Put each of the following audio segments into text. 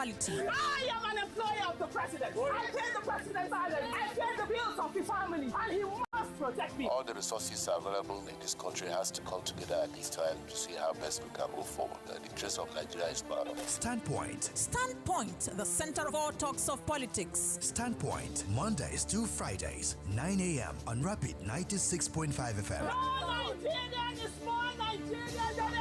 polity. I am an employer of the president. I pay the president's salary. I pay the bills of the family, and he must protect me. All the resources available in this country has to come together at this time to see how best we can move forward. The interest of Nigeria is paramount. Standpoint. Standpoint, the center of all talks of politics. Standpoint, Mondays to Fridays, 9 a.m. on Rapid 96.5 FM. No Nigerian is more Nigerian than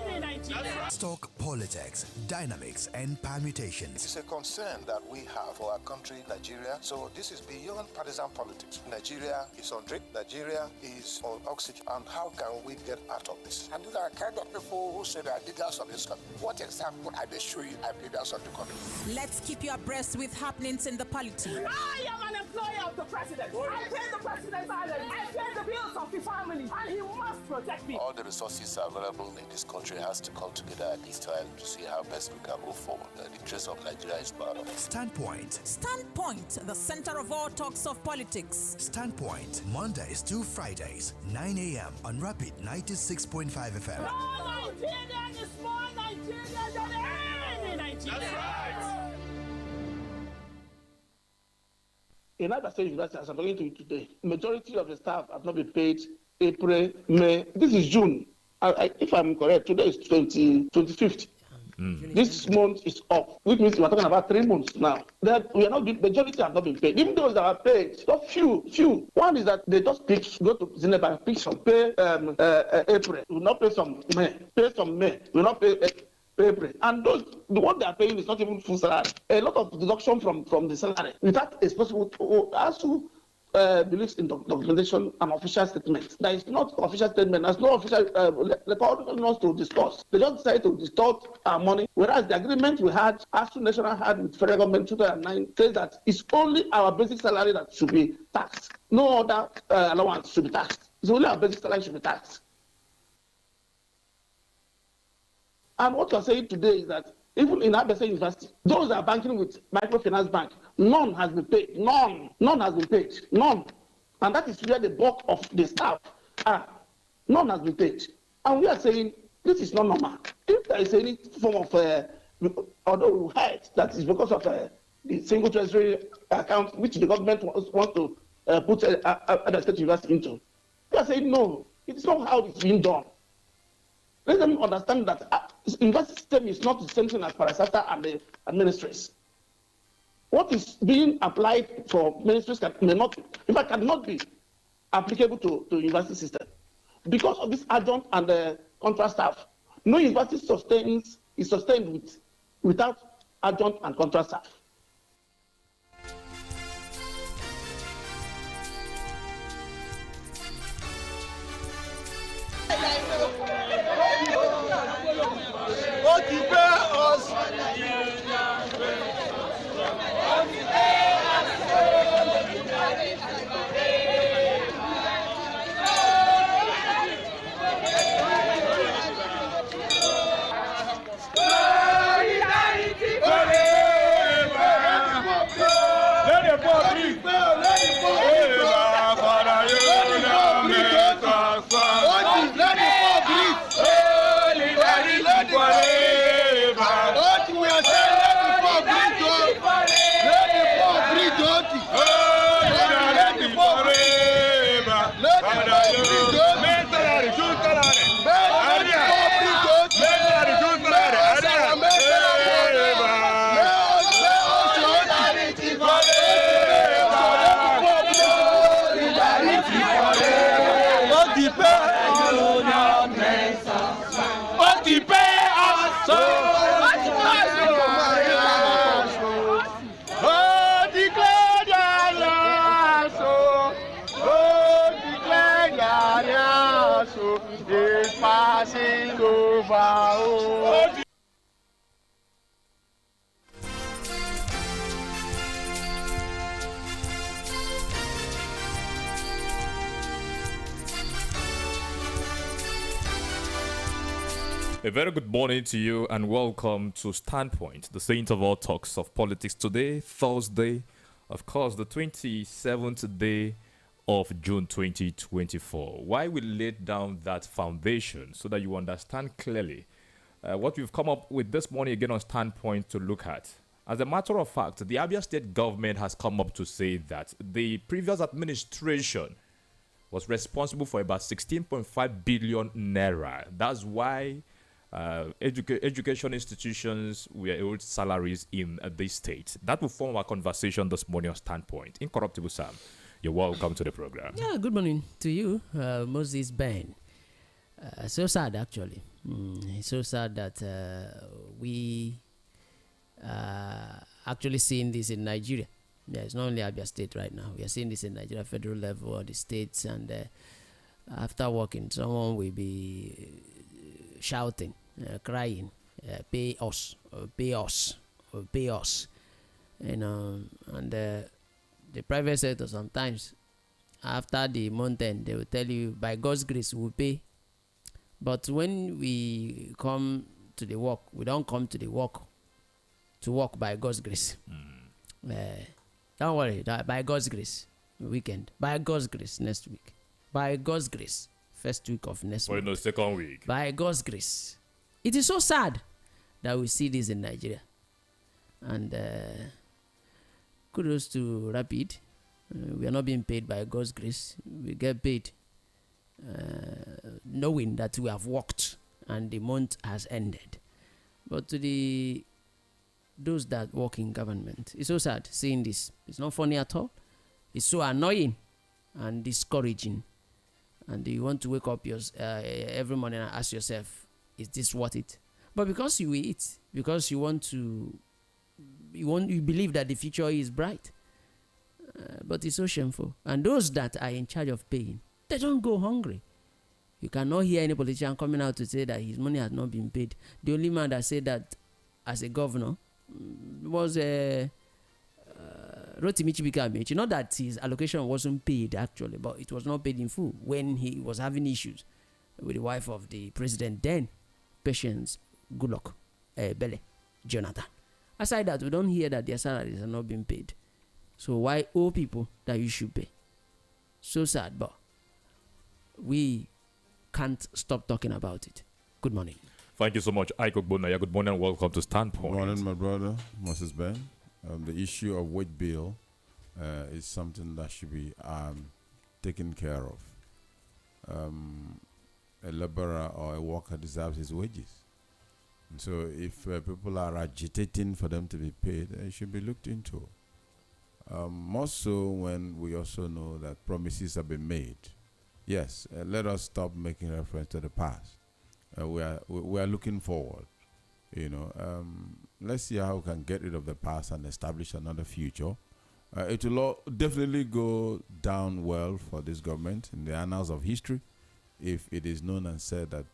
any Nigerian. Talk politics, dynamics, and permutations. It's a concern that we have for our country, Nigeria. So this is beyond partisan politics. Nigeria is on drink. Nigeria is on oxygen. And how can we get out of this? And these are the kind of people who say they are leaders of this country. What example are they showing as leaders of the country? Let's keep you abreast with happenings in the polity. I am an employer of the president. I pay the president's salary. I pay the bills of the family, and he must protect me. All the resources available in this country has to come together at this time to see how best we can move forward. The interest of Nigeria is paramount. Standpoint. Standpoint, the center of all talks of politics. Standpoint, Mondays to Fridays, 9 a.m. on Rapid 96.5 FM. No Nigerian is more Nigerian than any Nigerian. That's right. In Abia State University, as I'm talking to you today, majority of the staff have not been paid April, May. This is June. If I'm correct, today is 25th. This month is off, which means we're talking about 3 months now. That we are not, majority have not been paid. Even those that are paid, just few. One is that they just go to Zeneba and pick some pay April. We will not pay some May. Pay some May. We will not pay April. And those, the one they are paying is not even full salary. A lot of deduction from the salary. Without a possible, as to believes in documentation and official statement. There is not official statement. There's no official record not to discuss. They just decided to distort our money. Whereas the agreement we had, ASU National had with federal government 2009, says that it's only our basic salary that should be taxed. No other allowance should be taxed. It's only our basic salary should be taxed. And what we're saying today is that even in Abia State University, those that are banking with microfinance bank, none has been paid. None has been paid. None. And that is where the bulk of the staff are. None has been paid. And we are saying this is not normal. If there is any form of, although we heard that is because of the single treasury account which the government wants to put Abia State University into, we are saying no, it is not how it's being done. Let them understand that university system is not the same thing as parastatal and the administrators. What is being applied for ministries cannot be applicable to university system. Because of this adjunct and the contract staff, no university is sustained without adjunct and contract staff. A very good morning to you and welcome to Standpoint, the saint of all talks of politics. Today, Thursday, of course, the 27th day of June 2024. Why we laid down that foundation so that you understand clearly what we've come up with this morning again on Standpoint to look at. As a matter of fact, the Abia State government has come up to say that the previous administration was responsible for about 16.5 billion naira. That's why education institutions were owed salaries in this state. That will form our conversation this morning on Standpoint. Incorruptible Sam, you're welcome to the program. Yeah, good morning to you, Moses Ben. So sad, actually. It's so sad that we actually seeing this in Nigeria. Yeah, it's not only Abia State right now. We are seeing this in Nigeria, federal level, or the states, and after working, someone will be shouting, crying, pay us, pay us, pay us. And the private sector sometimes, after the month end, they will tell you, by God's grace, we'll pay. But when we come to the work, we don't come to the work to work by God's grace. Don't worry, by God's grace, weekend. By God's grace, next week. By God's grace, first week of next week. Or in the second week. By God's grace. It is so sad that we see this in Nigeria. And kudos to Rapid. We are not being paid by God's grace. We get paid knowing that we have worked and the month has ended. But to those that work in government, it's so sad seeing this. It's not funny at all. It's so annoying and discouraging. And you want to wake up every morning and ask yourself, is this worth it? But because you eat, because you believe that the future is bright. But it's so shameful. And those that are in charge of paying, they don't go hungry. You cannot hear any politician coming out to say that his money has not been paid. The only man that said that as a governor was Rotimi Chibika Amechi. Not that his allocation wasn't paid actually, but it was not paid in full when he was having issues with the wife of the president then, Patience Goodluck Bele Jonathan. Aside that, we don't hear that their salaries are not being paid. So why owe people that you should pay? So sad, but we can't stop talking about it. Good morning. Thank you so much, Iko Bonaya. Good morning and welcome to Standpoint. Good morning, my brother, Moses Ben. The issue of wage bill is something that should be taken care of. A laborer or a worker deserves his wages. And so if people are agitating for them to be paid, it should be looked into. More so when we also know that promises have been made. Yes, let us stop making reference to the past. We are looking forward. Let's see how we can get rid of the past and establish another future. It will definitely go down well for this government in the annals of history if it is known and said that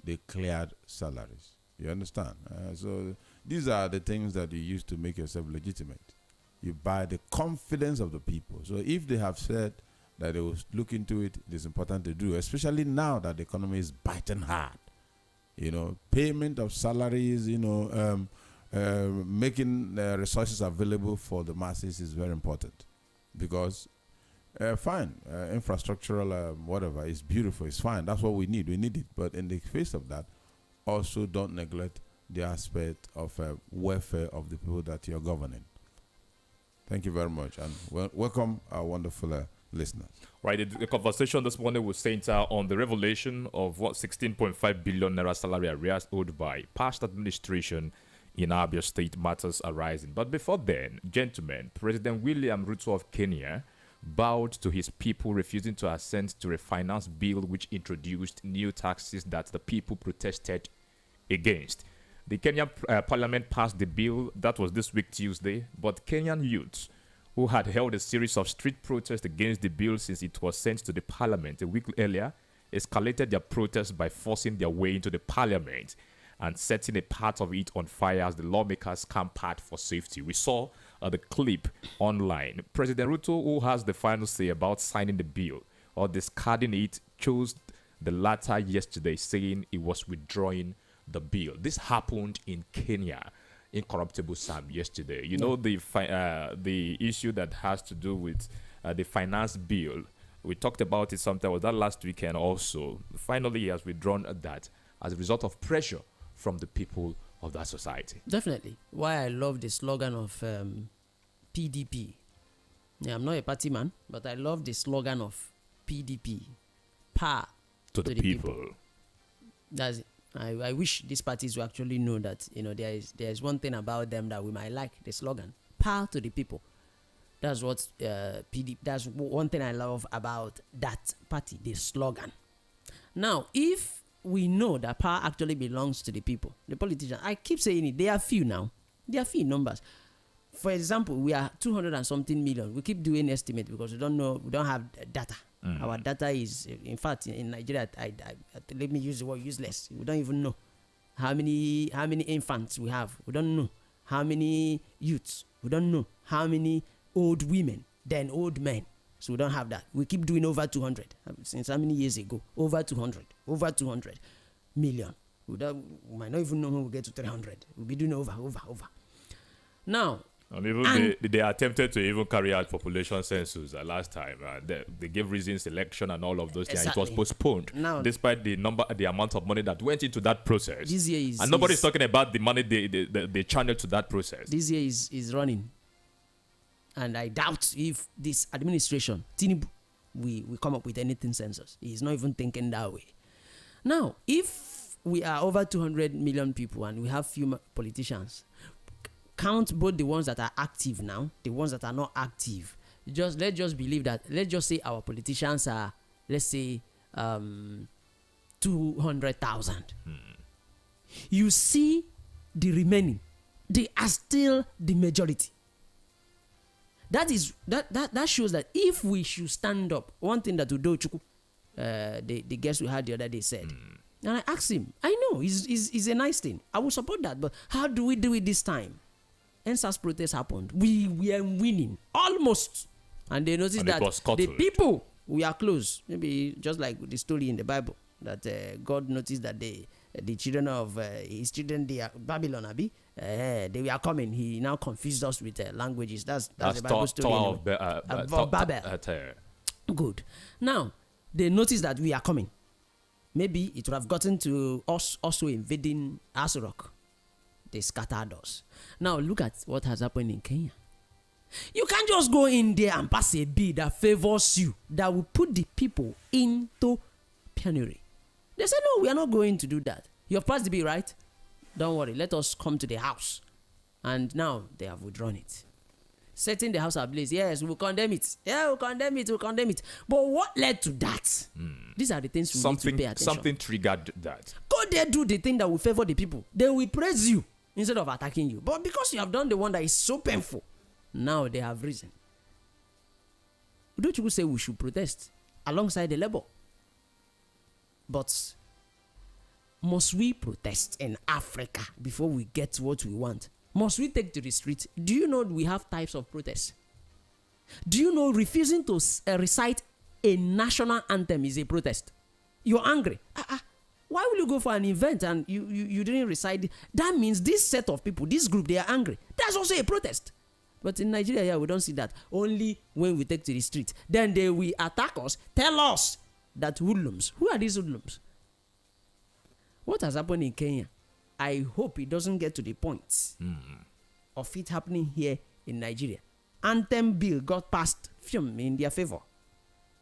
they cleared salaries. You understand? So these are the things that you use to make yourself legitimate. You buy the confidence of the people. So if they have said that they will look into it, it is important to do, especially now that the economy is biting hard. Payment of salaries, making resources available for the masses is very important. Because, infrastructural whatever is beautiful, it's fine. That's what we need. We need it. But in the face of that, also don't neglect the aspect of welfare of the people that you're governing. Thank you very much, and welcome our wonderful listeners. Right, the conversation this morning will center on the revelation of what 16.5 billion naira salary arrears owed by past administration in Abia State, matters arising. But before then, gentlemen, President William Ruto of Kenya bowed to his people, refusing to assent to a finance bill which introduced new taxes that the people protested against. The Kenyan parliament passed the bill. That was this week, Tuesday. But Kenyan youths who had held a series of street protests against the bill since it was sent to the parliament a week earlier escalated their protests by forcing their way into the parliament and setting a part of it on fire as the lawmakers campaigned for safety. We saw the clip online. President Ruto, who has the final say about signing the bill or discarding it, chose the latter yesterday, saying he was withdrawing the bill. This happened in Kenya. Incorruptible Sam yesterday. The issue that has to do with the finance bill. We talked about it sometime. Was that last weekend also? Finally, he has withdrawn that as a result of pressure from the people of that society. Definitely. Why I love the slogan of PDP. Yeah, I'm not a party man, but I love the slogan of PDP. Power To the people. That's it. I wish these parties will actually know that, you know, there is one thing about them that we might like, the slogan. Power to the people. That's what PDP, that's one thing I love about that party, the slogan. Now, if we know that power actually belongs to the people, the politicians, I keep saying it, they are few now. They are few in numbers. For example, we are 200 and something million. We keep doing estimate because we don't know, we don't have data. Our data is, in fact, in Nigeria, let me use the word useless. We don't even know how many infants we have. We don't know how many youths. We don't know how many old women, then old men. So we don't have that. We keep doing over 200. Since how many years ago? Over 200 million. We might not even know when we get to 300. We'll be doing over. Now, And even they attempted to even carry out population census last time. They gave reasons, election, and all of those things. Exactly. It was postponed, Now, despite the amount of money that went into that process. this year is, And nobody's talking about the money they channeled to that process. this year is running, and I doubt if this administration, Tinubu, we come up with anything census. He's not even thinking that way. Now, if we are over 200 million people and we have few politicians, count both the ones that are active now, the ones that are not active. Let's just believe that. Let's just say our politicians are, let's say, 200,000. You see, the remaining, they are still the majority. That shows that if we should stand up, one thing that Udo Chukwu, the guest we had the other day said, and I asked him, I know it's a nice thing, I will support that, but how do we do it this time? NSAS protest happened. We were winning almost, and they noticed that the people, we are close. Maybe just like the story in the Bible that God noticed that the children of his children, the Babylon, they were coming. He now confused us with languages. That's the Bible story. Of Babel. Good. Now they noticed that we are coming. Maybe it would have gotten to us also invading Asurok. They scattered us. Now look at what has happened in Kenya. You can't just go in there and pass a bill that favors you, that will put the people into penury. They said, no, we are not going to do that. You have passed the bill, right? Don't worry, let us come to the house. And now they have withdrawn it. Setting the house ablaze. Yes, we'll condemn it. Yeah, we'll condemn it. But what led to that? These are the things we need to pay attention. Something triggered that. Go there, do the thing that will favor the people. They will praise you instead of attacking you. But because you have done the one that is so painful, now they have risen. Don't you say we should protest alongside the labor? But must we protest in Africa before we get what we want? Must we take to the street? Do you know we have types of protests? Do you know refusing to recite a national anthem is a protest? You're angry. Why will you go for an event and you didn't recite? That means this set of people, this group, they are angry. That's also a protest. But in Nigeria, yeah, we don't see that. Only when we take to the street. Then they will attack us, tell us that hoodlums. Who are these hoodlums? What has happened in Kenya? I hope it doesn't get to the point of it happening here in Nigeria. Anthem bill got passed in their favor.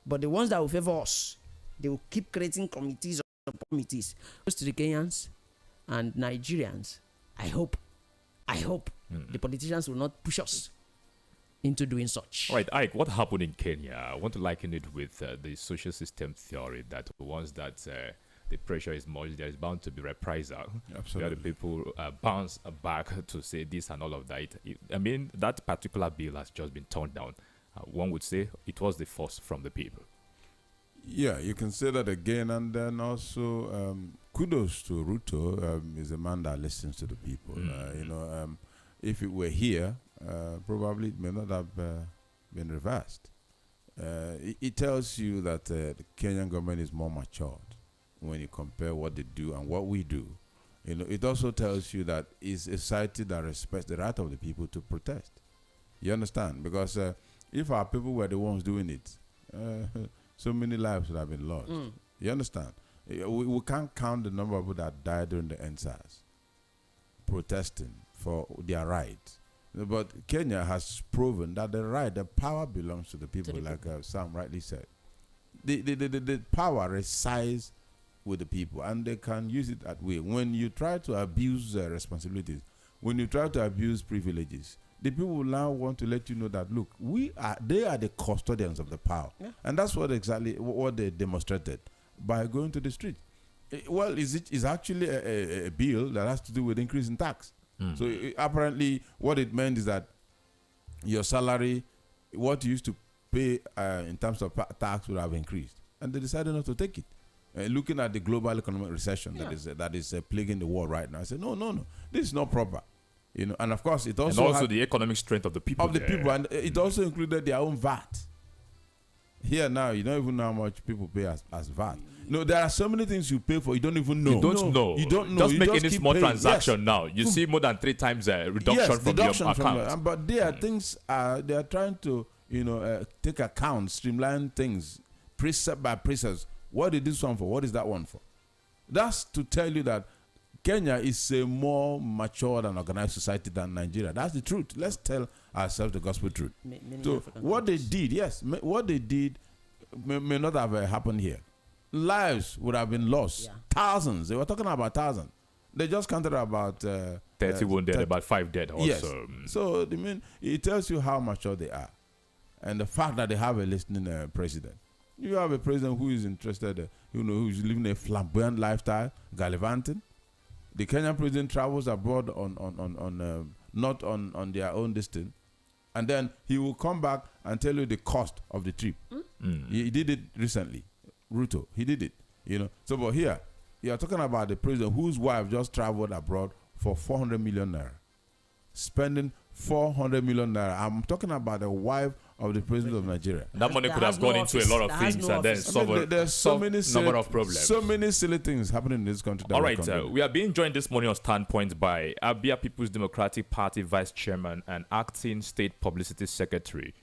But the ones that will favor us, they will keep creating committees upon committees. Goes to the Kenyans and Nigerians. I hope the politicians will not push us into doing such. All right, Ike, what happened in Kenya? I want to liken it with the social system theory that once that the pressure is much, there is bound to be reprisal. Absolutely. Where the people bounce back to say this and all of that. I mean, that particular bill has just been turned down. One would say it was the force from the people. Yeah, you can say that again. And then also, kudos to Ruto. He's a man that listens to the people. If it were here, probably it may not have been reversed. It tells you that the Kenyan government is more matured when you compare what they do and what we do. It also tells you that it's a society that respects the right of the people to protest. You understand? Because if our people were the ones doing it, so many lives would have been lost. You understand? We can't count the number of people that died during the NSAS. protesting for their rights. But Kenya has proven that the power belongs to the people, like Sam rightly said. The power resides with the people, and they can use it that way. When you try to abuse responsibilities, when you try to abuse privileges, the people will now want to let you know that, look, they are the custodians of the power. Yeah. And that's what they demonstrated by going to the street. Well, it's actually a bill that has to do with increasing tax. So apparently what it meant is that your salary, what you used to pay in terms of tax, would have increased. And they decided not to take it. Looking at the global economic recession that is plaguing the world right now, I said, no, this is not proper. And of course it also the economic strength of the people. And it also included their own VAT. Here now, you don't even know how much people pay as VAT. No, there are so many things you pay for, you don't even know. You don't know. Just make any small transaction now. You see more than 3 times reduction from your account. But there are things, they are trying to, take account, streamline things, precept by precept. What is this one for? What is that one for? That's to tell you that Kenya is a more mature and organized society than Nigeria. That's the truth. Let's tell ourselves the gospel truth. So what they did, may not have happened here. Lives would have been lost. Yeah. Thousands. They were talking about thousands. They just counted about 30 wounded, about 5 dead also. Yes. So it tells you how mature they are, and the fact that they have a listening president. You have a president who is interested, who's living a flamboyant lifestyle, gallivanting. The Kenyan president travels abroad not on their own distance, and then he will come back and tell you the cost of the trip. He did it recently, Ruto. He did it, So, but here you are talking about the president whose wife just traveled abroad for 400 million naira, spending 400 million naira. I'm talking about the wife of the president of Nigeria. That money could have gone into a lot of things and then there's so many number of problems. So many silly things happening in this country. All right, we are being joined this morning on Standpoint by Abia People's Democratic Party Vice Chairman and Acting State Publicity Secretary,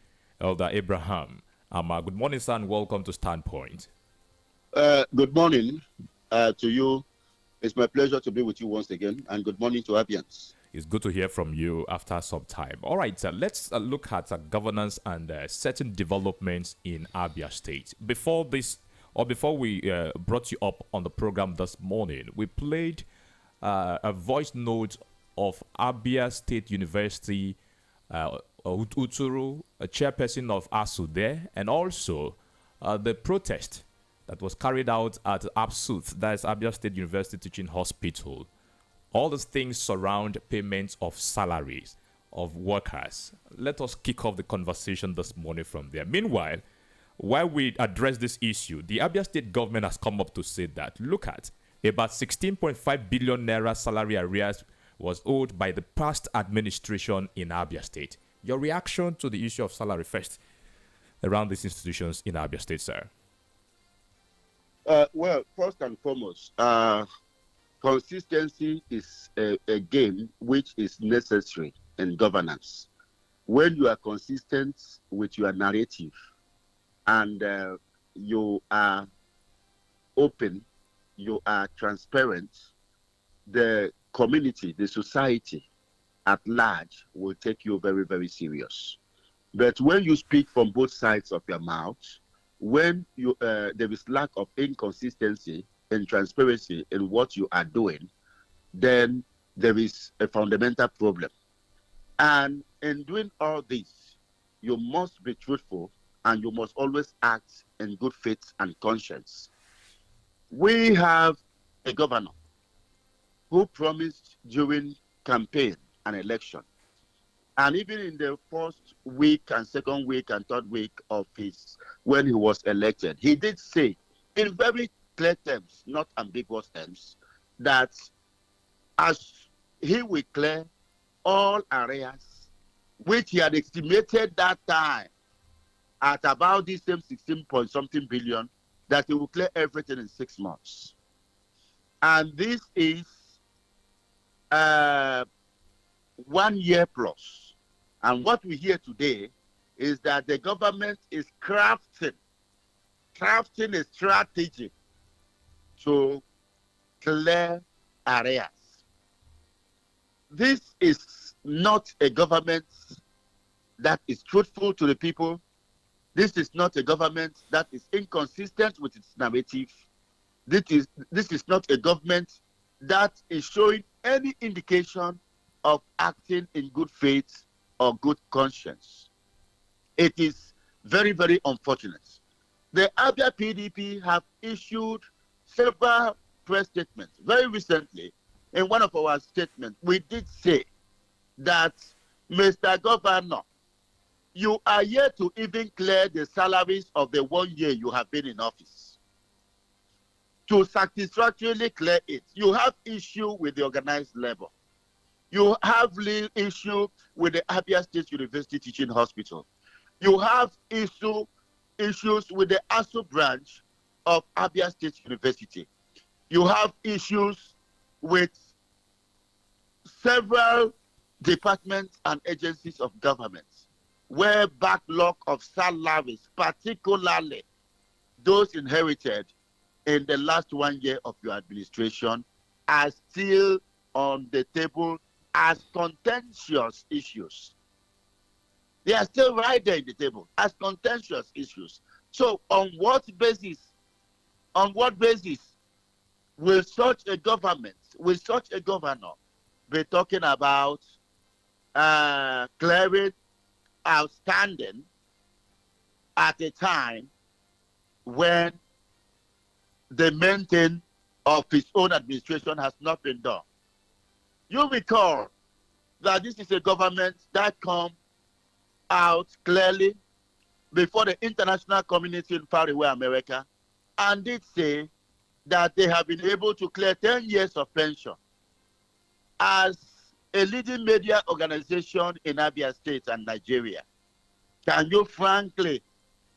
Elder Abraham Ama. Good morning, sir, and welcome to Standpoint. Good morning to you. It's my pleasure to be with you once again, and good morning to Abians. It's good to hear from you after some time. All right, let's look at governance and certain developments in Abia State. Before we brought you up on the program this morning, we played a voice note of Abia State University, Uturu, a chairperson of ASU there, and also the protest that was carried out at ABSUT, that is Abia State University Teaching Hospital. All these things surround payments of salaries of workers. Let us kick off the conversation this morning from there. Meanwhile, while we address this issue, the Abia State government has come up to say that, look at, about 16.5 billion naira salary arrears was owed by the past administration in Abia State. Your reaction to the issue of salary first around these institutions in Abia State, sir? Well, first and foremost, consistency is a game which is necessary in governance. When you are consistent with your narrative and you are open, you are transparent, the community, the society at large will take you very, very serious. But when you speak from both sides of your mouth, when there is lack of inconsistency and transparency in what you are doing, then there is a fundamental problem. And in doing all this, you must be truthful and you must always act in good faith and conscience. We have a governor who promised during campaign and election, and even in the first week and second week and third week of when he was elected, he did say in very clear terms, not ambiguous terms, that as he will clear all areas which he had estimated that time at about this same 16-point-something billion, that he will clear everything in 6 months. And this is 1 year plus. And what we hear today is that the government is crafting a strategy to clear areas. this is not a government that is truthful to the people. This is not a government that is inconsistent with its narrative. This is not a government that is showing any indication of acting in good faith or good conscience. It is very, very unfortunate. The Abia PDP have issued several press statements. Very recently, in one of our statements, we did say that, Mr. Governor, you are yet to even clear the salaries of the 1 year you have been in office. To satisfactorily clear it, you have issue with the organized labor. You have issue with the Abia State University Teaching Hospital. You have issues with the ASU branch of Abia State University. You have issues with several departments and agencies of government where backlog of salaries, particularly those inherited in the last 1 year of your administration, are still on the table as contentious issues. They are still right there in the table as contentious issues. So on what basis will such a government, will such a governor be talking about clearing outstanding at a time when the main thing of his own administration has not been done? You recall that this is a government that come out clearly before the international community in faraway America and did say that they have been able to clear 10 years of pension. As a leading media organization in Abia State and Nigeria, can you frankly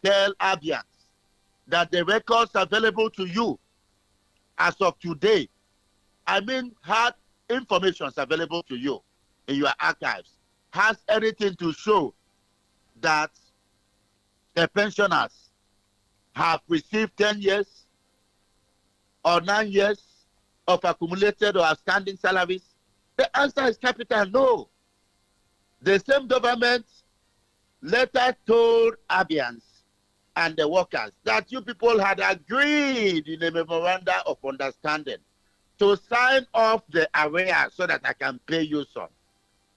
tell Abians that the records available to you as of today, hard information is available to you in your archives, has anything to show that the pensioners have received 10 years or 9 years of accumulated or outstanding salaries? The answer is capital no. The same government later told Abians and the workers that you people had agreed in a memorandum of understanding to sign off the arrears so that I can pay you some.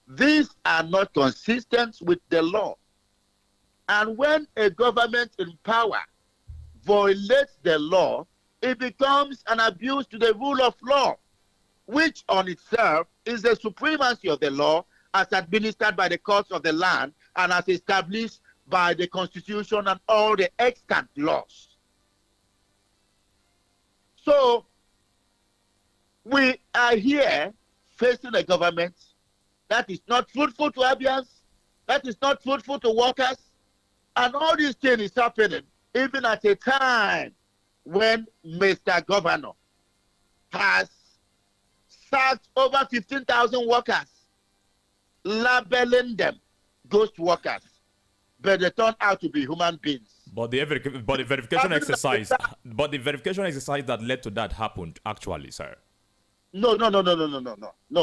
These are not consistent with the law. And when a government in power violates the law, it becomes an abuse to the rule of law, which on itself is the supremacy of the law as administered by the courts of the land and as established by the Constitution and all the extant laws. So we are here facing a government that is not fruitful to Abians, that is not fruitful to workers, and all these things is happening even at a time when Mr. Governor has sacked over 15,000 workers, labeling them ghost workers, but they turn out to be human beings. But the verification exercise, that led to that happened actually, sir. No.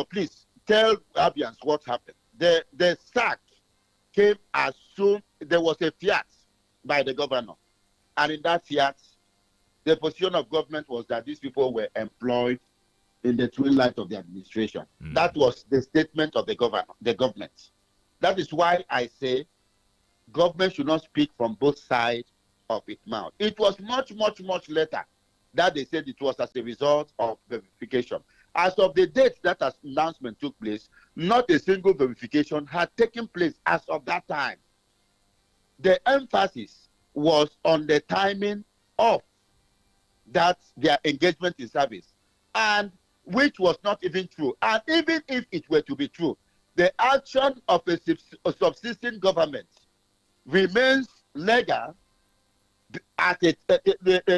Please tell Abians what happened. The sack came as soon there was a fiat by the governor, and in that fiat, the position of government was that these people were employed in the twilight of the administration. That was the statement of the government. That is why I say government should not speak from both sides of its mouth. It was much later that they said it was as a result of verification. As of the date that announcement took place, not a single verification had taken place as of that time. The emphasis was on the timing of that their engagement in service, and which was not even true. And even if it were to be true, the action of a subsisting government remains legal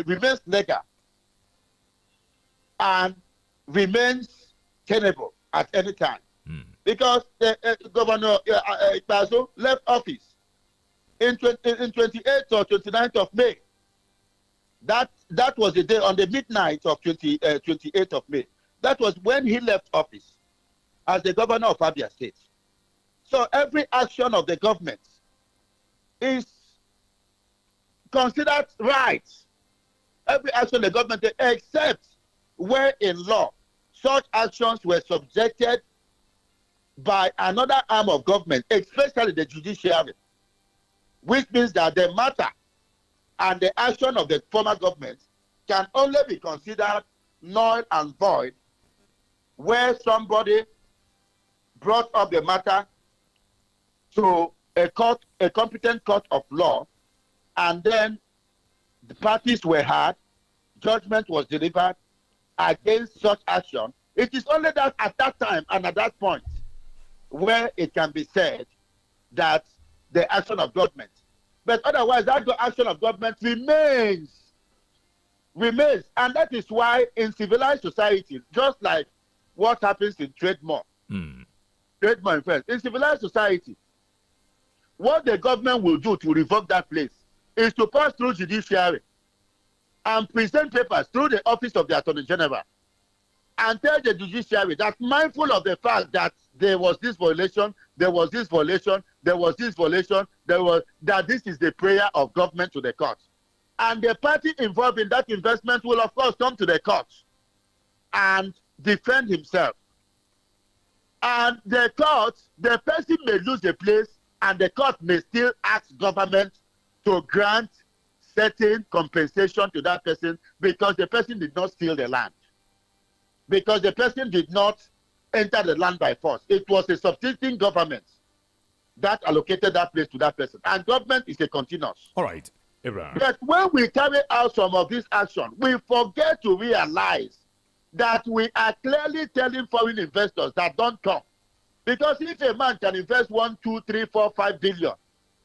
remains legal and remains tenable at any time. Because Governor Ikpeazu left office in 28th or 29th of May. That was the day on the midnight of 28th of May. That was when he left office. as the governor of Abia State. So every action of the government is considered right. Every action of the government, except where in law such actions were subjected by another arm of government, especially the judiciary, which means that the matter and the action of the former government can only be considered null and void where somebody brought up the matter to a court, a competent court of law, and then the parties were heard, judgment was delivered against such action. It is only that at that time and at that point where it can be said that the action of government. But otherwise, that action of government remains. And that is why in civilized society, just like what happens in Trademore, Trademore in France, in civilized society, what the government will do to revoke that place is to pass through judiciary and present papers through the office of the Attorney General and tell the judiciary that, mindful of the fact that there was this violation, that this is the prayer of government to the court. And the party involved in that investment will, of course, come to the court and defend himself. And the court, the person may lose the place, and the court may still ask government to grant certain compensation to that person because the person did not steal the land. Because the person did not enter the land by force. It was a subsisting government that allocated that place to that person. And government is a continuous. All right, Abraham. But when we carry out some of this action, we forget to realize that we are clearly telling foreign investors that don't come. Because if a man can invest 1, 2, 3, 4, 5 billion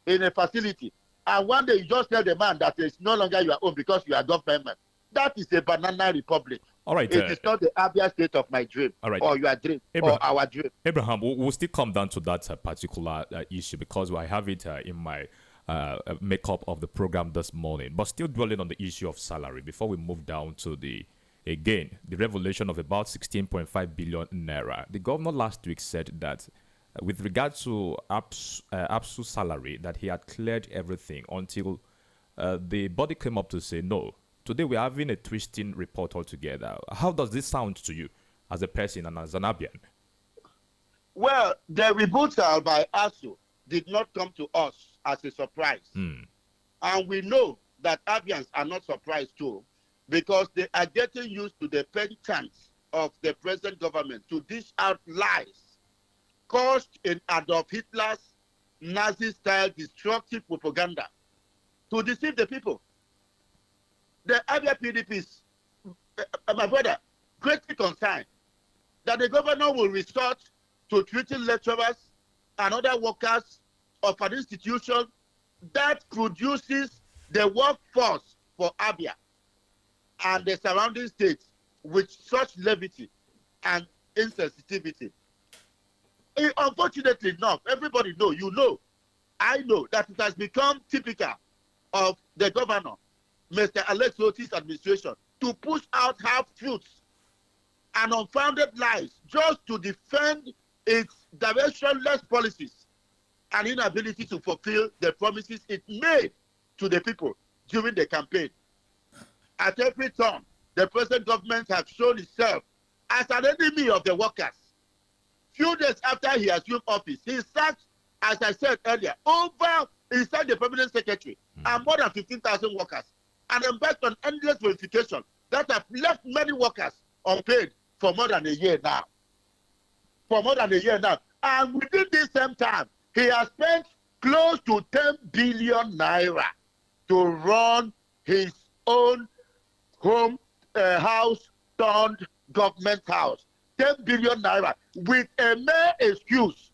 in a facility, and one day you just tell the man that it's no longer your own because you are government, that is a banana republic. All right. It is not the Abia State of my dream, all right, or your dream, Abraham, or our dream. Abraham, we'll still come down to that particular issue because I have it in my makeup of the program this morning. But still dwelling on the issue of salary before we move down to the revelation of about 16.5 billion naira. The governor last week said that with regard to APSU's salary, that he had cleared everything until the body came up to say no. Today we're having a twisting report altogether. How does this sound to you as a person and as an Abian? Well, the rebuttal by ASU did not come to us as a surprise. And we know that Abians are not surprised too, because they are getting used to the penchant of the present government to dish out lies caused in Adolf Hitler's Nazi-style destructive propaganda to deceive the people. The Abia PDP is, my brother, greatly concerned that the governor will resort to treating lecturers and other workers of an institution that produces the workforce for Abia and the surrounding states with such levity and insensitivity. Unfortunately enough, everybody know, you know, I know that it has become typical of the governor, Mr. Alex Otis' administration, to push out half-truths and unfounded lies just to defend its directionless policies and inability to fulfill the promises it made to the people during the campaign. At every turn, the present government has shown itself as an enemy of the workers. Few days after he assumed office, he sacked, as I said earlier, inside the permanent secretary and more than 15,000 workers, and embarked on endless verification that have left many workers unpaid for more than a year now. And within this same time, he has spent close to 10 billion naira to run his own home house turned government house. 10 billion naira with a mere excuse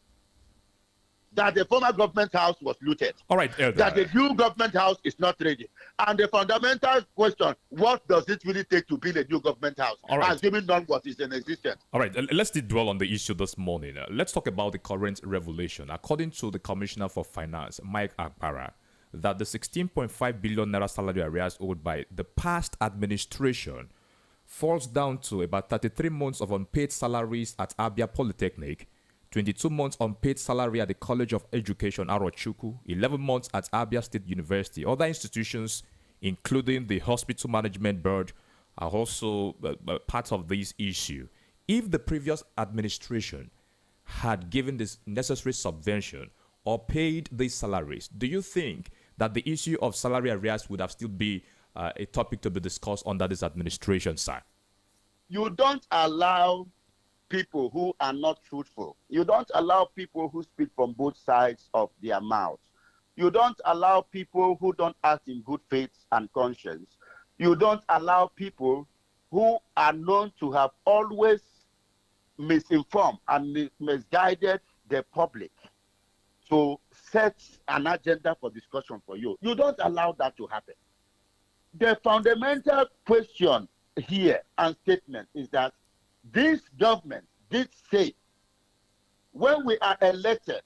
that the former government house was looted. All right, that the new government house is not ready. And the fundamental question, what does it really take to build a new government house? All right. Assuming none was in existence. All right, let's dwell on the issue this morning. Let's talk about the current revelation. According to the Commissioner for Finance, Mike Akpara, that the 16.5 billion naira salary arrears owed by the past administration falls down to about 33 months of unpaid salaries at Abia Polytechnic, 22 months unpaid salary at the College of Education, Arochukwu, 11 months at Abia State University. Other institutions, including the Hospital Management Board, are also part of this issue. If the previous administration had given this necessary subvention or paid these salaries, do you think that the issue of salary arrears would have still be a topic to be discussed under this administration, sir? You don't allow people who are not truthful. You don't allow people who speak from both sides of their mouths. You don't allow people who don't act in good faith and conscience. You don't allow people who are known to have always misinformed and misguided the public to set an agenda for discussion for you. You don't allow that to happen. The fundamental question here and statement is that this government did say, when we are elected,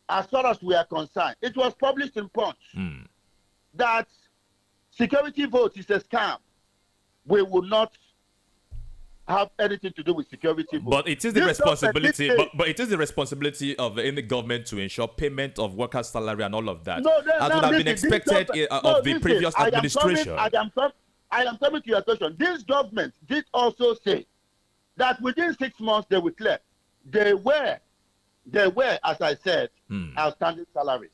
as far as we are concerned, it was published in Punch that security vote is a scam. We will not have anything to do with security vote. But it is the responsibility. But it is the responsibility of any government to ensure payment of workers' salary and all of that. No, as would have been expected of the previous administration. I am coming to your question. This government did also say that within 6 months they will clear. They were, as I said, outstanding salaries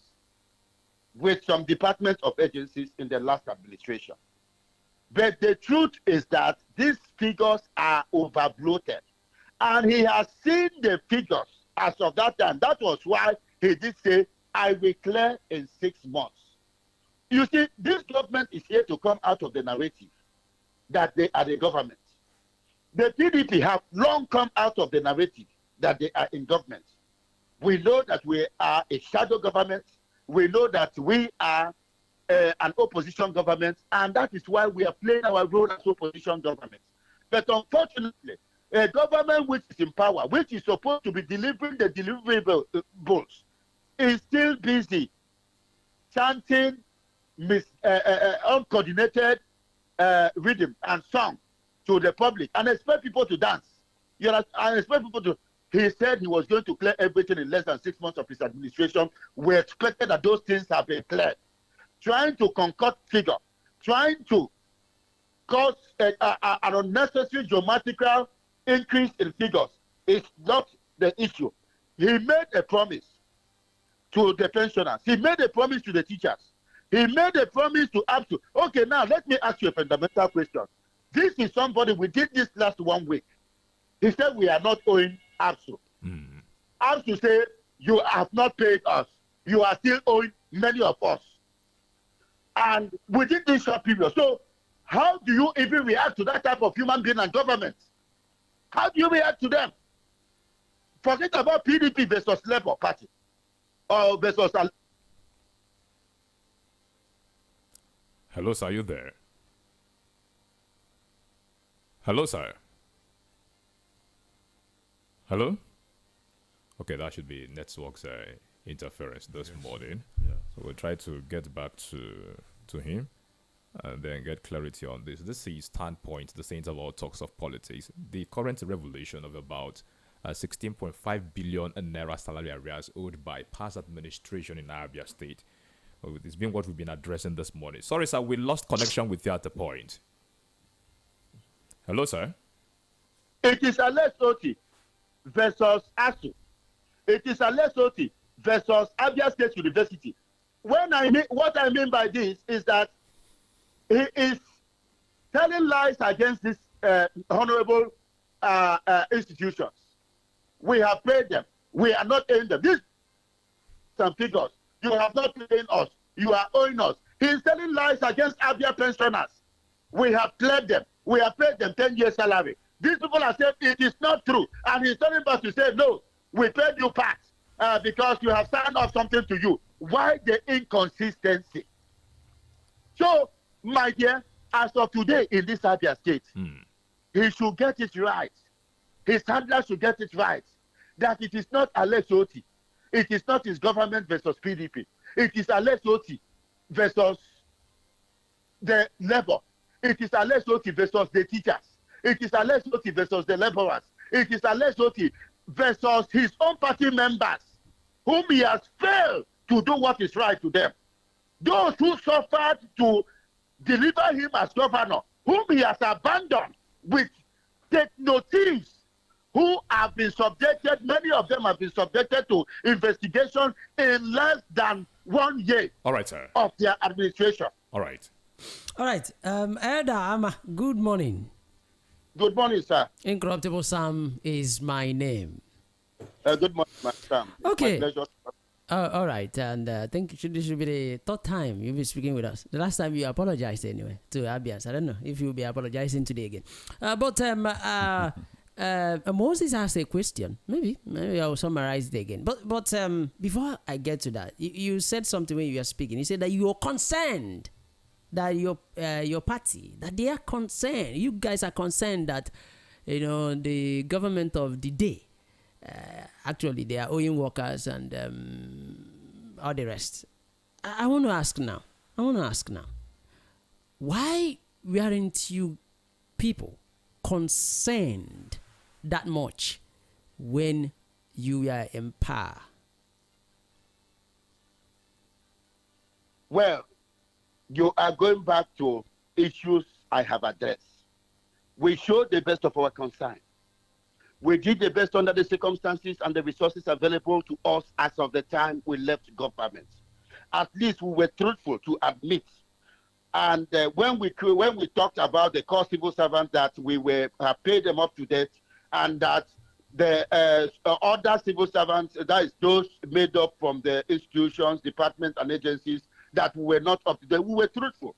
with some departments of agencies in the last administration. But the truth is that these figures are overbloated. And he has seen the figures as of that time. That was why he did say, I will clear in 6 months. You see, this government is here to come out of the narrative that they are the government. The PDP have long come out of the narrative that they are in government. We know that we are a shadow government. We know that we are an opposition government, and that is why we are playing our role as opposition government. But unfortunately, a government which is in power, which is supposed to be delivering the deliverables, is still busy chanting uncoordinated rhythm and song to the public and expect people to dance. You know, and expect people to. He said he was going to clear everything in less than 6 months of his administration. We expected that those things have been cleared. Trying to concoct figure, trying to cause an unnecessary geometrical increase in figures is not the issue. He made a promise to the pensioners. He made a promise to the teachers. He made a promise to ABSU. Okay, now let me ask you a fundamental question. This is somebody, we did this last 1 week. He said we are not owing ABSU. ABSU said, you have not paid us. You are still owing many of us. And within this short period. So how do you even react to that type of human being and government? How do you react to them? Forget about PDP versus Labour Party. Or versus... Hello, sir, are you there? Hello, sir. Hello? Okay, that should be network's interference this morning. Yeah. So we'll try to get back to him and then get clarity on this. This is Standpoint, the Saints of All Talks of Politics. The current revelation of about 16.5 billion naira salary arrears owed by past administration in Abia State. It's been what we've been addressing this morning. Sorry, sir, we lost connection with you at the point. Hello, sir. It is Alex Oti versus ASU. It is Alex Oti versus Abia State University. What I mean by this is that he is telling lies against these honorable institutions. We have paid them. We are not paying them. These some figures. You have not paid us. You are owing us. He is telling lies against Abia pensioners. We have cleared them. We have paid them 10 years salary. These people are saying it is not true. And he's telling us to say, no, we paid you part because you have signed off something to you. Why the inconsistency? So, my dear, as of today in this Abia State, he should get it right. His handler should get it right. That it is not Alex Oti. It is not his government versus PDP. It is Alex Oti versus the Labour. It is Alex Otti versus the teachers. It is Alex Otti versus the laborers. It is Alex Otti versus his own party members, whom he has failed to do what is right to them. Those who suffered to deliver him as governor, whom he has abandoned with techno-thieves, who have been subjected, many of them have been subjected to investigation in less than 1 year. All right, sir. Of their administration. All right. All right. Elder Ama, good morning. Good morning, sir. Incorruptible Sam is my name. Good morning, my Sam. Okay. My pleasure. All right. And I think this should be the third time you'll be speaking with us. The last time you apologized anyway to Abians. I don't know if you'll be apologizing today again. Moses asked a question. Maybe I'll summarize it again. But before I get to that, you said something when you were speaking. You said that you are concerned that your party, that they are concerned. You guys are concerned that the government of the day, actually they are owing workers and all the rest. I want to ask now. Why weren't you people concerned that much when you were in power? Well, you are going back to issues I have addressed. We showed the best of our concern. We did the best under the circumstances and the resources available to us as of the time we left government. At least we were truthful to admit. And when we talked about the core civil servants, that we were paid them up to date, and that the other civil servants, that is those made up from the institutions, departments, and agencies, that we were not up to date, we were truthful.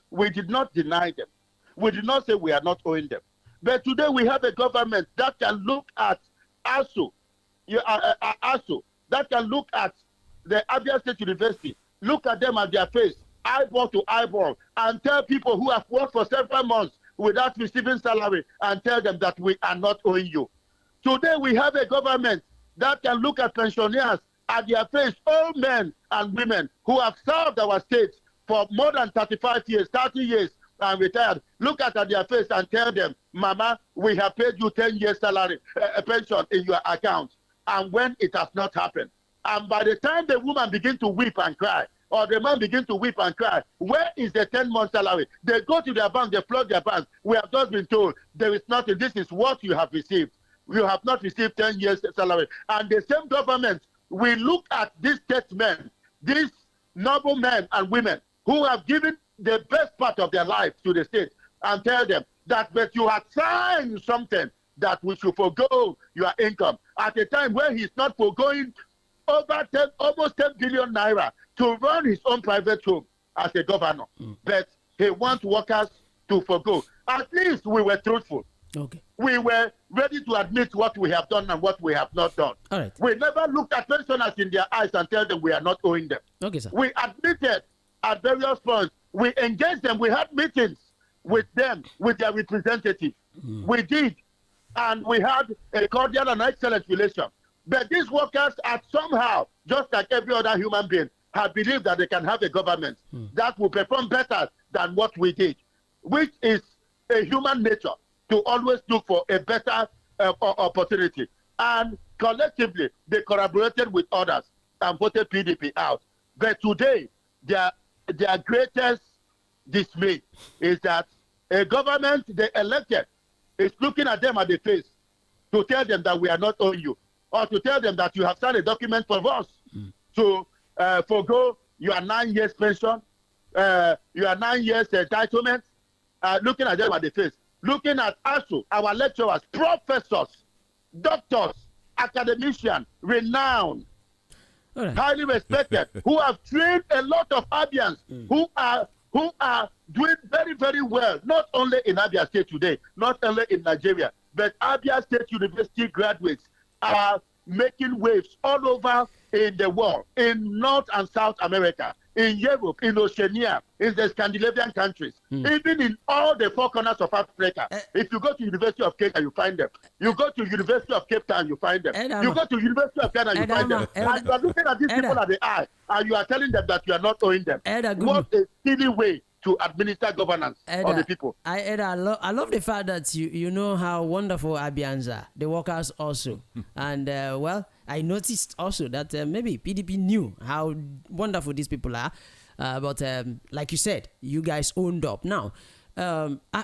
We did not deny them. We did not say we are not owing them. But today we have a government that can look at ASU, that can look at the Abia State University, look at them at their face, eyeball to eyeball, and tell people who have worked for several months without receiving salary and tell them that we are not owing you. Today we have a government that can look at pensioners at their face, old men and women who have served our state for more than 35 years, 30 years, and retired. Look at their face and tell them, Mama, we have paid you 10 years salary, pension in your account. And when it has not happened. And by the time the woman begins to weep and cry, or the man begins to weep and cry, where is the 10-month salary? They go to their bank, they flood their bank. We have just been told there is nothing. This is what you have received. You have not received 10 years salary. And the same government, we look at these statesmen, these noble men and women who have given the best part of their life to the state, and tell them that, but you have signed something that we should forgo your income at a time where he's not forgoing almost 10 billion naira to run his own private home as a governor. But he wants workers to forgo. At least we were truthful. Okay. We were ready to admit what we have done and what we have not done. All right. We never looked at pensioners in their eyes and tell them we are not owing them. Okay, sir. We admitted at various points. We engaged them. We had meetings with them, with their representatives. We did. And we had a cordial and excellent relation. But these workers have somehow, just like every other human being, have believed that they can have a government that will perform better than what we did, which is a human nature to always look for a better opportunity. And collectively, they collaborated with others and voted PDP out. But today, their greatest dismay is that a government they elected is looking at them at the face to tell them that we are not owing you, or to tell them that you have signed a document for us to forgo your 9 years pension, your 9 years entitlement, looking at them at the face, looking at ASU, our lecturers, professors, doctors, academicians, renowned, highly respected, who have trained a lot of Abians who are doing very, very well, not only in Abia State today, not only in Nigeria, but Abia State University graduates are making waves all over in the world, in North and South America, in Europe, in Oceania, in the Scandinavian countries, even in all the four corners of Africa. If you go to University of Kenya, you find them. You go to University of Cape Town, you find them. You go to University of Ghana, you find them. And you are looking at these people at the eye, and you are telling them that you are not owing them. What a silly way to administer governance of the people. I love the fact that you know how wonderful Abians are, the workers also. And well, I noticed also that maybe PDP knew how wonderful these people are. But like you said, you guys owned up. Now,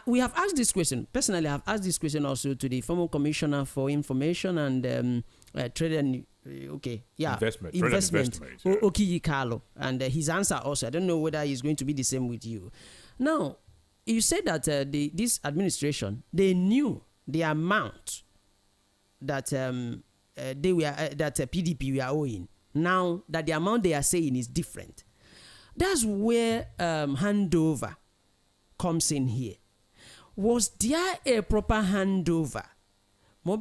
we have asked this question. Personally, I've asked this question also to the former Commissioner for Information and Trade and investment, Okiyi Carlo, and his answer also. I don't know whether he's going to be the same with you. Now, you said that this administration, they knew the amount that they were that PDP were owing. Now that the amount they are saying is different. That's where handover comes in here. Was there a proper handover?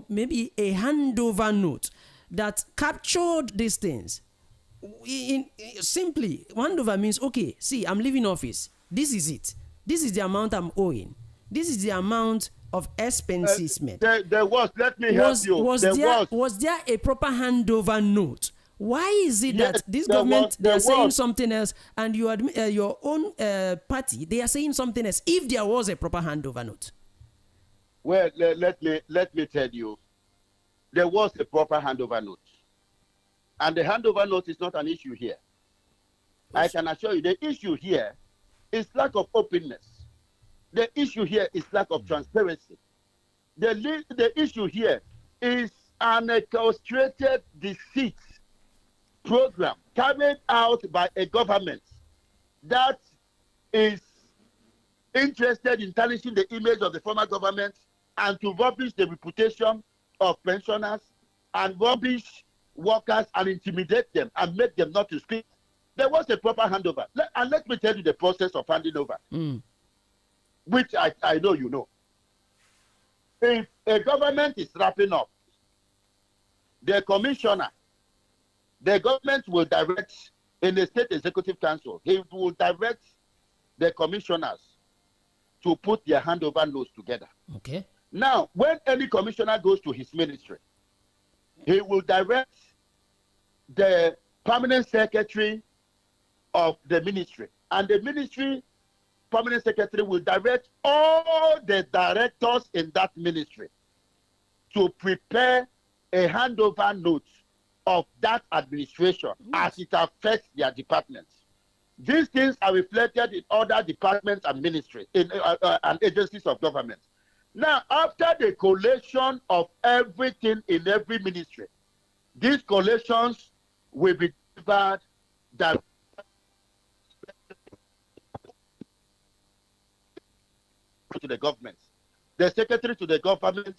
Maybe a handover note that captured these things? Simply, handover means, okay, see, I'm leaving office. This is it. This is the amount I'm owing. This is the amount of expenses made. There was, let me help you. Was there a proper handover note? Why is it that this government, they're saying something else, and you admit, your own party, they are saying something else, if there was a proper handover note? Well, let me tell you, there was a proper handover note. And the handover note is not an issue here. I can assure you, the issue here is lack of openness. The issue here is lack of transparency. The issue here is an orchestrated deceit program carried out by a government that is interested in tarnishing the image of the former government and to rubbish the reputation of pensioners and rubbish workers and intimidate them and make them not to speak. There was a proper handover. And let me tell you the process of handing over, which I know you know. If a government is wrapping up, the commissioner, the government will direct in the State Executive Council, he will direct the commissioners to put their handover notes together. Okay. Now, when any commissioner goes to his ministry, he will direct the permanent secretary of the ministry, and the ministry permanent secretary will direct all the directors in that ministry to prepare a handover note of that administration as it affects their departments. These things are reflected in other departments and ministries and agencies of government. Now, after the collation of everything in every ministry, these collations will be delivered to the government. The secretary to the government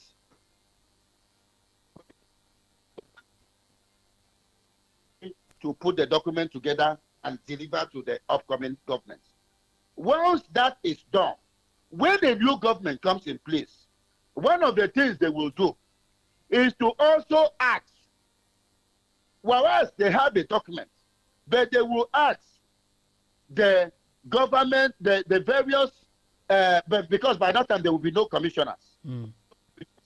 to put the document together and deliver to the upcoming government. Once that is done, when a new government comes in place, one of the things they will do is to also ask, whereas they have a document, but they will ask the government, the various, but because by that time there will be no commissioners,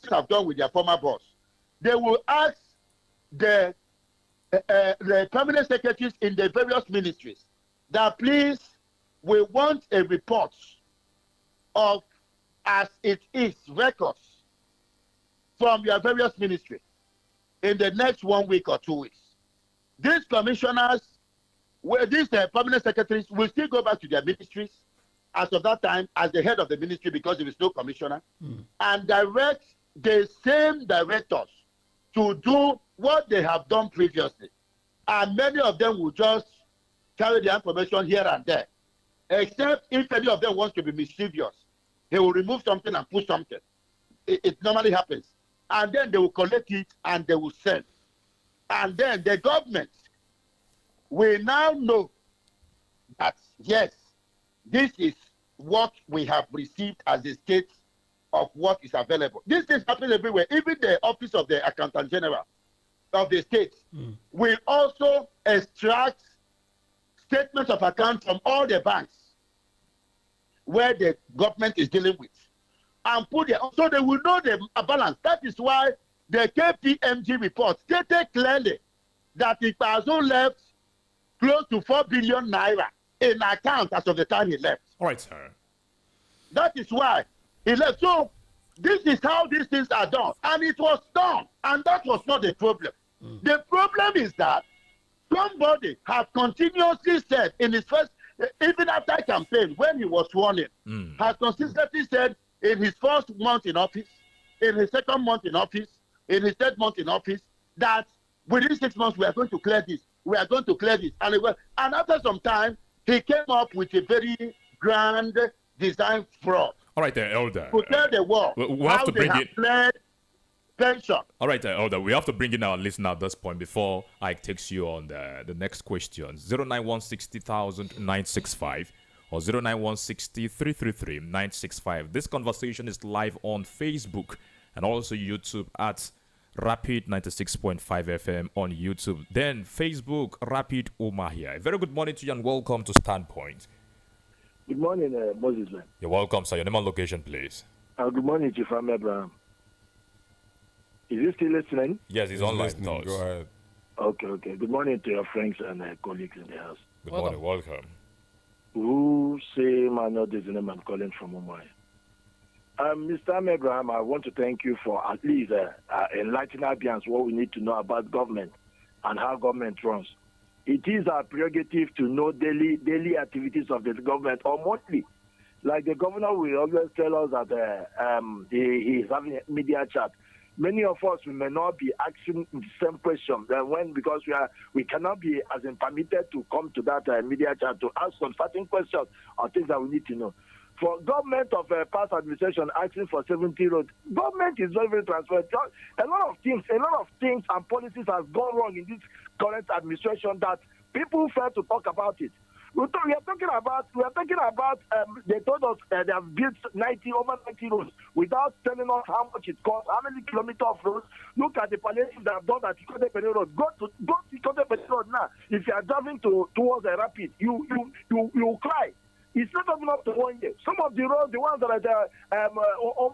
have done with their former boss, they will ask the permanent secretaries in the various ministries that please, we want a report of as it is records from your various ministries in the next 1 week or 2 weeks. These commissioners, these permanent secretaries will still go back to their ministries as of that time as the head of the ministry because there is no commissioner, and direct the same directors to do what they have done previously. And many of them will just carry the information here and there, except if any of them wants to be mischievous. They will remove something and put something. It normally happens. And then they will collect it and they will send. And then the government will now know that, yes, this is what we have received as a state of what is available. This is happening everywhere. Even the office of the Accountant General of the state will also extract statements of account from all the banks where the government is dealing with and put there, so they will know the balance. That is why the KPMG report stated clearly that it has left close to 4 billion naira in account as of the time he left. All right, sir. That is why he left. So this is how these things are done. And it was done. And that was not the problem. The problem is that somebody has continuously said in his first, even after campaign, when he was sworn in, has consistently said in his first month in office, in his second month in office, in his third month in office, that within 6 months we are going to clear this. We are going to clear this. And after some time, he came up with a very grand design fraud. All right, Elder. To tell the world we'll have to bring in pension. All right, Elder. We have to bring in our listener at this point before I takes you on the next question. 091600965 or 09160333965. This conversation is live on Facebook and also YouTube at Rapid 96.5 FM on YouTube. Then Facebook, Rapid Umahia. Very good morning to you and welcome to Standpoint. Good morning, Moses. Man. You're welcome, sir. Your name and location, please. Good morning, Chief Abraham. Is he still listening? Yes, he's online. Go ahead. Okay. Good morning to your friends and colleagues in the house. Good morning. Welcome. Who say my name is name? I'm calling from Umahia. Mr. Abraham, I want to thank you for at least enlightening Abians what we need to know about government and how government runs. It is our prerogative to know daily activities of the government or monthly. Like the governor will always tell us that he is having a media chat. Many of us we may not be asking the same question because we cannot be as in permitted to come to that media chat to ask some certain questions or things that we need to know. For government of past administration asking for 70 roads, government is very, very transparent. A lot of things and policies have gone wrong in this current administration that people fail to talk about it. We are talking about. They told us they have built over 90 roads without telling us how much it costs, how many kilometers of roads. Look at the palliative they have done at Ikotepele Road. Go to Ikotepele Road now. If you are driving towards a rapid, you cry. It's not even up to 1 year. Some of the roads, the ones that are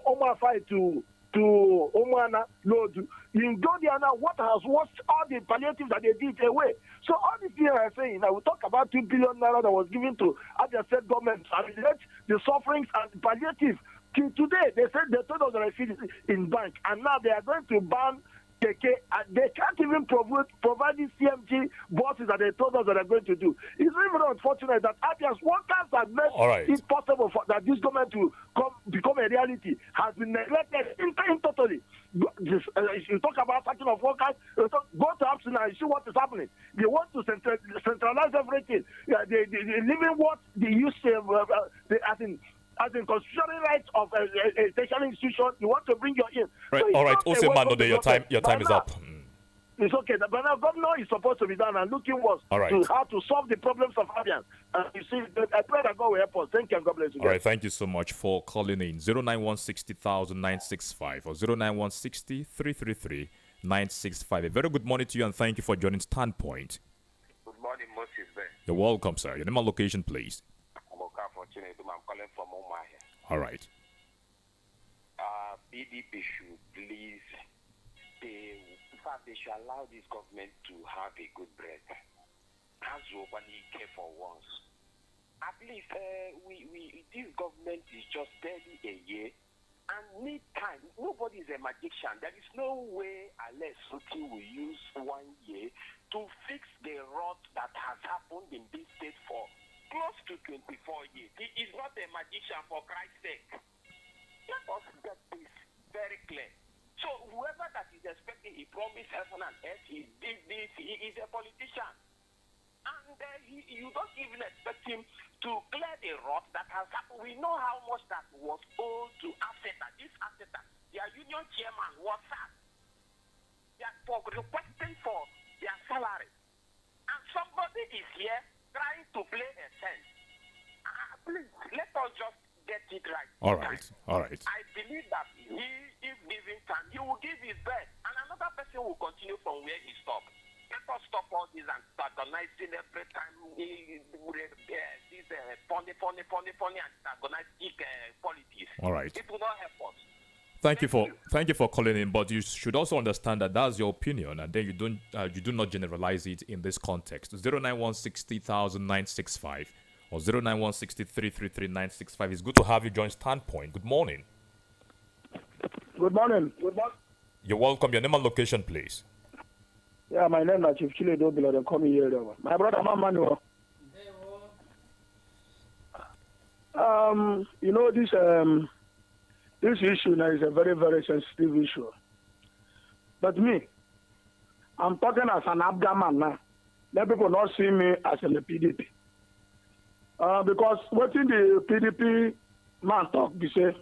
Omar Fight to Omana Road, in Godiana, what has washed all the palliatives that they did away. So all these things I'm saying, I will talk about 2 billion naira that was given to Abia State government and let the sufferings and palliative. Today, they said they told us that I feel in bank, and now they are going to ban KK, they can't even provide these CMG buses that they told us that they're going to do. It's really unfortunate that Abia's workers have made it possible for that this government to become a reality has been neglected totally. If you talk about sacking of workers, go to Absina and see what is happening. They want to centralize everything. They living what they used to, as in constitutional rights of a tertiary institution, you want to bring your in. Right. So all right. Also, Mando, your time is up. It's okay. The governor is supposed to be done and looking worse to how to solve the problems of Abians. You see, I pray that God will help us. Thank you and God bless you. All right. Thank you so much for calling in. 091600965 or 09160333965. A very good morning to you and thank you for joining Standpoint. Good morning, Moses. You're welcome, sir. Your name and location, please. I'm calling from Umahia. All right. PDP should please, they should allow this government to have a good breath. As nobody care for once. At least this government is just barely a year and need time. Nobody is a magician. There is no way unless Suki will use 1 year to fix the rot that has happened in this state for close to 24 years. He is not a magician, for Christ's sake. Let us get this very clear. So whoever that is expecting, he promised heaven and earth, he did this, he is a politician. And you don't even expect him to clear the rot that has happened. We know how much that was owed to Aseta. This Aseta, their union chairman was sacked. They are requesting for their salary. And somebody is here trying to play a sense. Please, let us just get it right. All right. I believe that if given time, he will give his best. And another person will continue from where he stopped. Let us stop all this antagonizing every time. This funny antagonistic politics. All right. It will not help us. Thank you for calling in, but you should also understand that that's your opinion, and then you do not generalize it in this context. 091600965 or 09163333965. It's good to have you join Standpoint. Good morning. Good morning. Good morning. You're welcome. Your name and location, please. Yeah, my name is Chief Chile Dobilo. They call me here. My brother, Manuel. You know, this issue now is a very, very sensitive issue. But me, I'm talking as an Afghan man now. Let people not see me as in the PDP. Because what in the PDP man talk, they say,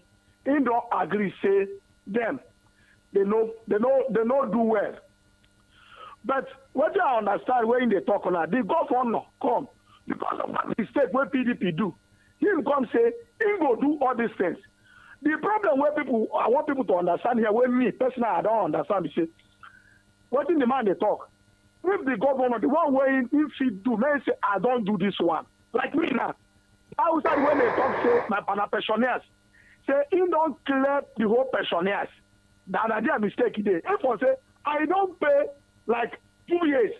he don't agree, say, them, they know do well. But what I understand when they talk now, the governor come, because of that mistake what PDP do, he will come say, he go do all these things. The problem where I want people to understand here, when me, personally, I don't understand, they say, what in the man they talk? If the governor, the one way if he do, may say, I don't do this one. Like me now. Outside when they talk, say, my pensioners, say, he don't clear the whole pensioners. That idea mistake there. If I say, I don't pay like 2 years,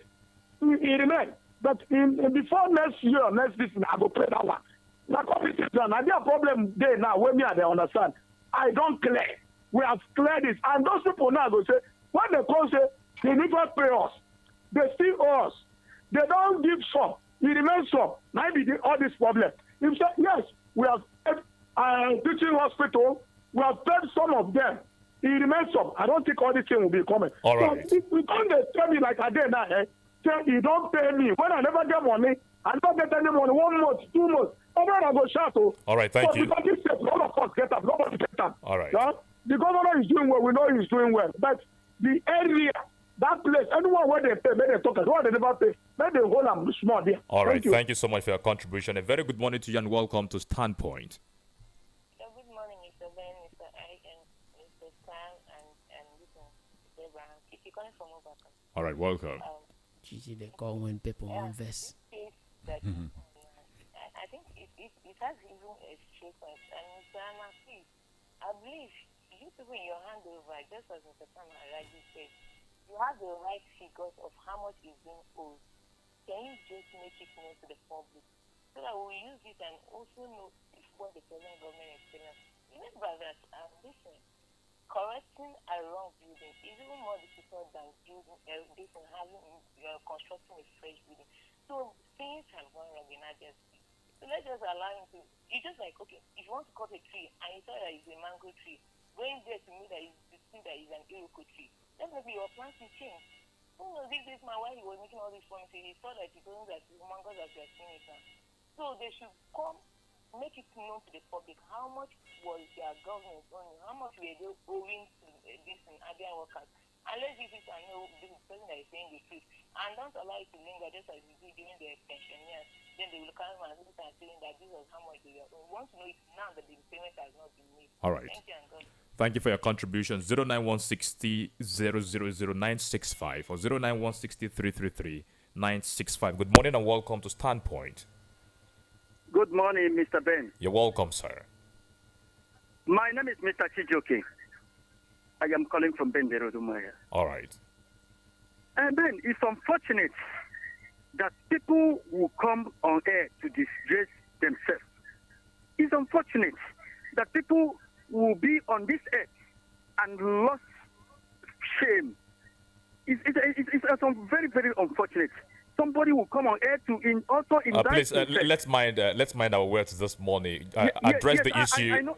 he remain. But before next year, next season, I go pay that one. Like competition, I have problem there now when me they understand. I don't clear. We have cleared this. And those people now go say, when they come say, they never pay us. They steal us. They don't give some. He remains some. Maybe all this problem. He said, yes, we have teaching hospital. We have paid some of them. He remains some. I don't think all this thing will be coming. All right. So you can't tell me like I did now. Say you don't pay me. When I never get money, I don't get any money. 1 month, 2 months. I go shout. All right, thank you. Because this says, all of us get up. Nobody get up. All right. Yeah? The governor is doing well. We know he's doing well. But the area, that place, anyone where they pay, may they talk, where they never pay, may they hold them small there. All right, thank you so much for your contribution. A very good morning to you and welcome to Standpoint. Good morning, Mr. Ben, Mr. I, and Mr. Sam, and Mr. Abraham. If you're calling from Obaka. All right, welcome. Gigi, they call when people invest. That, I think it has even a sequence. And Mr. Amma, please, I believe you people in your handover, just as Mr. Sam rightly said, you have the right figures of how much is being owed. Can you just make it known to the public so that we use it and also know if what the present government is telling us? Remember that listen, correcting a wrong building is even more difficult than building this and having constructing a fresh building. So things have gone wrong in Abia State. So let's just allow him to. It's just like, okay, if you want to cut a tree and you saw that it's a mango tree, going there to me that is to see that it's an iroko tree, definitely your plans will change. Who knows if this man, while he was making all these promises, he saw that it wasn't that mangoes as we are seeing it now. So they should come, make it known to the public how much was their government owing, how much were they owing to this and Abia workers. And let's give it and know the person that is saying the truth. And don't allow it to linger just as we do during the pensioners. Then they will come and look and saying that this was how much they were. We want to know it now that the payment has not been made. All right. Thank you and God. Thank you for your contribution. 09160 0000965 or 09160 965. Good morning and welcome to Standpoint. Good morning, Mr. Ben. You're welcome, sir. My name is Mr. Chijoke. I am calling from Bendero Dumaya. All right. And Ben, it's unfortunate that people will come on air to disgrace themselves. It's unfortunate that people will be on this earth and lost shame. It's very, very unfortunate. Somebody will come on air to also indict please, let's mind our words this morning. Address the issue.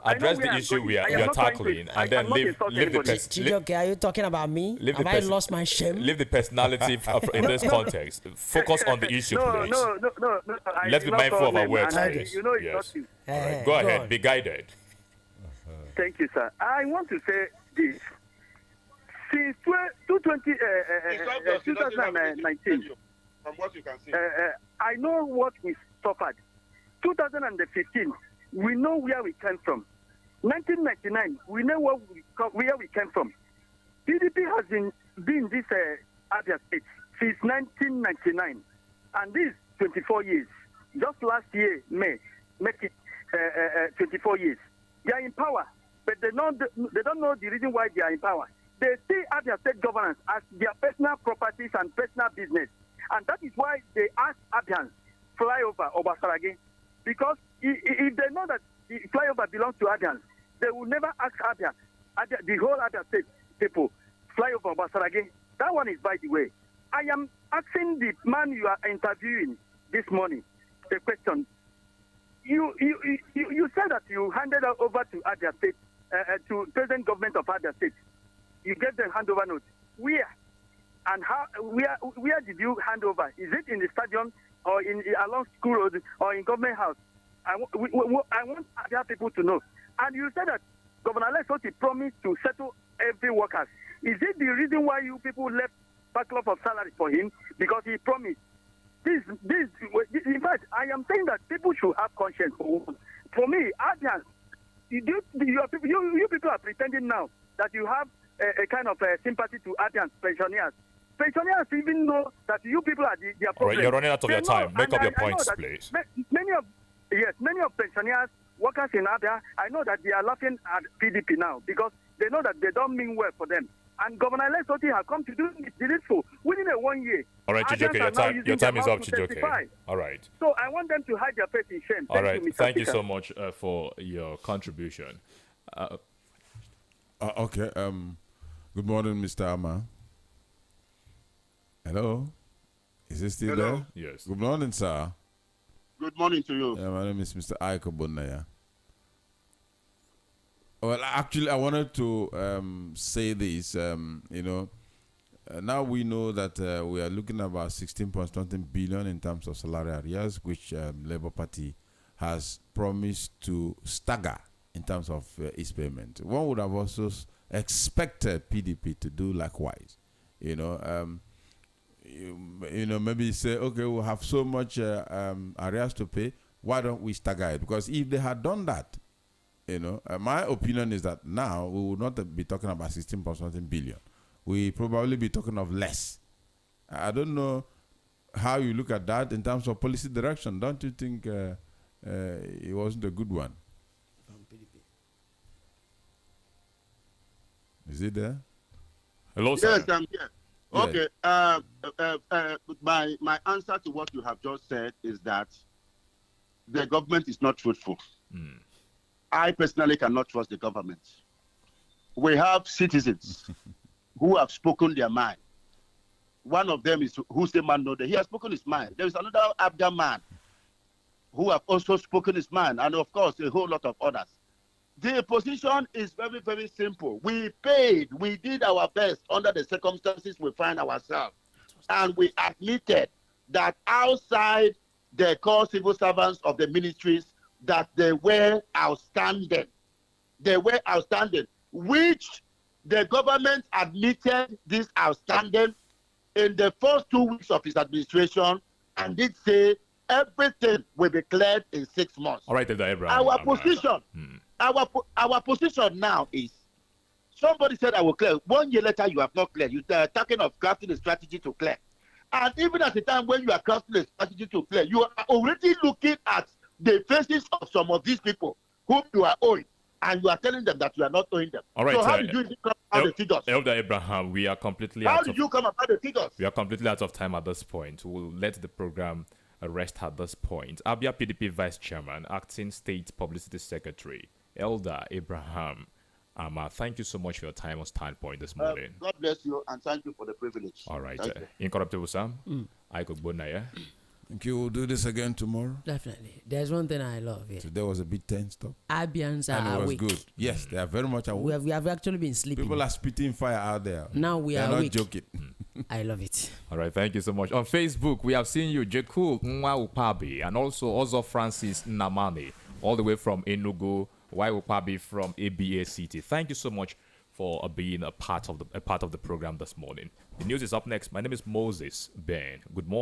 Address the issue we are tackling, and then leave the person. Okay, are you talking about me? Have I lost my shame? Leave the personality in this context. Focus on the issue, please. No. Let's be mindful of our words, please. You know it's not you. Right. Go ahead. Be guided. Thank you, sir. I want to say this. Since 2019, from what you can see, I know what we suffered. 2015, we know where we came from. 1999, we know where we came from. PDP has been this Abia State since 1999, and this 24 years. Just last year, May, make it 24 years. They are in power, but they don't know the reason why they are in power. They see Abia State governance as their personal properties and personal business. And that is why they ask Abians flyover Obasarage, because if they know that the flyover belongs to Abians, they will never ask Abia, the whole Abia state people, flyover Obasarage. That one is by the way. I am asking the man you are interviewing this morning the question. You said that you handed over to Abia State, to present government of Abia State. You gave them handover note. Where and how? Where did you hand over? Is it in the stadium or along school road or in government house? I want Abia people to know. And you said that Governor Lesoti promised to settle every worker. Is it the reason why you people left backlog of salary for him? Because he promised. In fact, I am saying that people should have conscience. For me, Abians, you people are pretending now that you have a kind of sympathy to Abians pensioners. Pensioners even know that you people are their problem. All right, you're running out of your time. Make up your points, please. Many of pensioners, workers in Abia, I know that they are laughing at PDP now because they know that they don't mean well for them. And Governor Lesoti has come to do this for within a 1 year. All right, Chijoke, your time is up, Chijoke. All right. So I want them to hide their face in shame. All right, thank you so much for your contribution. Okay. Good morning, Mr. Ama. Hello. Is he still there? Yes. Good morning, sir. Good morning to you. Yeah, my name is Mr. Aiko Bonaya. Well, actually, I wanted to say this. Now we know that we are looking at about 16.something billion in terms of salary arrears, which Labour Party has promised to stagger in terms of its payment. One would have also expected PDP to do likewise. Maybe say, okay, we'll have so much arrears to pay. Why don't we stagger it? Because if they had done that, my opinion is that now we would not be talking about 16.something billion. We probably be talking of less. I don't know how you look at that in terms of policy direction. Don't you think it wasn't a good one? Is it there? Hello, sir. Yes, I'm here. Okay. My answer to what you have just said is that the government is not truthful. I personally cannot trust the government. We have citizens who have spoken their mind. One of them is Hussein Manode. He has spoken his mind. There is another Abga man who have also spoken his mind, and of course, a whole lot of others. The position is very, very simple. We paid. We did our best under the circumstances we find ourselves. And we admitted that outside the core civil servants of the ministries, that they were outstanding. They were outstanding, which the government admitted this outstanding in the first 2 weeks of its administration and did say everything will be cleared in 6 months. All right, Abraham. Our position now is, somebody said I will clear. 1 year later, you have not cleared. You are talking of crafting a strategy to clear. And even at the time when you are crafting a strategy to clear, you are already looking at the faces of some of these people whom you are owing, and you are telling them that you are not owing them. All right, so how did you come about the figures? Elder Abraham, we are completely how did you come about the figures? We are completely out of time at this point. We'll let the program rest at this point. Abia PDP Vice Chairman, Acting State Publicity Secretary, Elder Abraham Ama, thank you so much for your time on Standpoint this morning. God bless you, and thank you for the privilege. All right. Incorruptible Sam, Aiko Bonaya. Thank you. We'll do this again tomorrow. Definitely. There's one thing I love here. Today was a bit tense, stop. Abians and are it was awake. good. Yes, they are very much awake. We have actually been sleeping. People are spitting fire out there. Now we are not awake. joking. I love it. All right, thank you so much. On Facebook, we have seen you, Jekul Nwa Upabi, and also Francis Namani, all the way from Enugu, Y Upabi from ABA City. Thank you so much for being a part of the program this morning. The news is up next. My name is Moses Ben. Good morning.